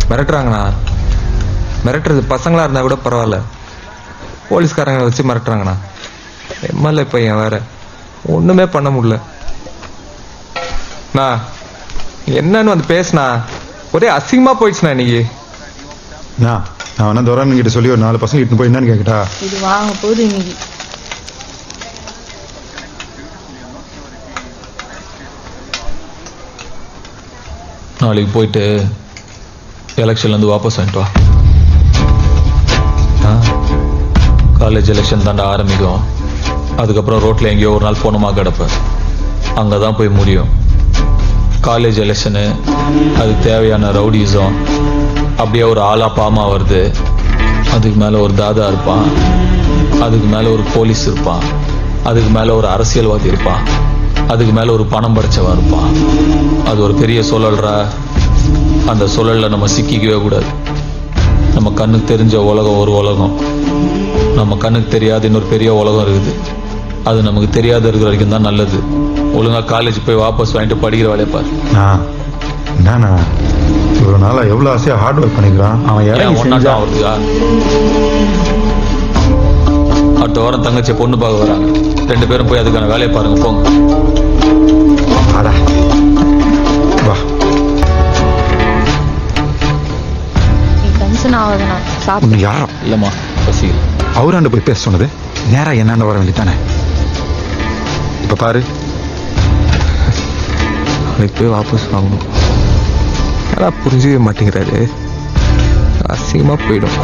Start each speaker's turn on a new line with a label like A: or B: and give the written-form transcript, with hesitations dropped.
A: மிரட்டுறாங்கண்ணா. மிரட்டுறது பசங்களா இருந்தா கூட பரவாயில்ல, போலீஸ்காரங்களை வச்சு மிரட்டுறாங்கண்ணா. எம்எல்ஏ பையன் வேற, ஒண்ணுமே பண்ண முடியல. நான் என்னன்னு வந்து பேசினா ஒரே அசிங்கமா போயிடுச்சுண்ணா இன்னைக்கு.
B: நான் வேணா தோரான் கிட்ட சொல்லி ஒரு 4 பசங்க இட்டு போய் என்னன்னு கேட்கட்டா?
C: இது வாங்க போகுது இன்னைக்கு.
D: நாளைக்கு போயிட்டு எலெக்ஷன்லேருந்து வாபஸ் வாங்கிட்டு வா. காலேஜ் எலெக்ஷன் தாண்டா ஆரம்பிக்கும். அதுக்கப்புறம் ரோட்டில் எங்கேயோ ஒரு நாள் போனோமா கிடப்பேன். அங்கே தான் போய் முடியும். காலேஜ் எலெக்ஷனு, அதுக்கு தேவையான ரவுடிசம், அப்படியே ஒரு ஆளா பாமா வருது. அதுக்கு மேலே ஒரு தாதா இருப்பான், அதுக்கு மேலே ஒரு போலீஸ் இருப்பான், அதுக்கு மேலே ஒரு அரசியல்வாதி இருப்பான், அதுக்கு மேலே ஒரு பணம் படைச்சவன் இருப்பான். அது ஒரு பெரிய சுழல்றா. அந்த சுழலில் நம்ம சிக்கிக்கவே கூடாது. நம்ம கண்ணுக்கு தெரிஞ்ச உலகம் ஒரு உலகம், நம்ம கண்ணுக்கு தெரியாத இன்னொரு பெரிய உலகம் இருக்குது. அது நமக்கு தெரியாத இருக்கிற வரைக்கும் தான் நல்லது. ஒழுங்கா காலேஜ் போய் வாபஸ் வாங்கிட்டு படிக்கிற வேலையை பாரு.
B: என்னண்ணா இவ்வளோ நாளா எவ்வளோ ஆசையாக ஹார்ட் ஒர்க் பண்ணிக்கிறான் அவன்.
D: ஒன்னாட்டம் வருதுக்கா. அடுத்த வாரம் தங்கச்சி பொண்ணு பார்க்க வராங்க. 2 பேரும் போய் அதுக்கான வேலையை பாருங்க. போங்க.
B: வா.
C: டென்ஷன் ஆகுதுண்ணா.
B: ஒன்று யாரோ
D: இல்லைம்மா, பசி.
B: அவராண்டு போய் பேச சொன்னது நேரா என்னாண்ட வர வேண்டியதானே. இப்போ பாரு,
A: நாளைக்கு போய் வாபஸ் வாங்கணும். ஏன்னா புரிஞ்சிக்கவே மாட்டேங்கிறாரு. அசிங்கமா போயிடும்.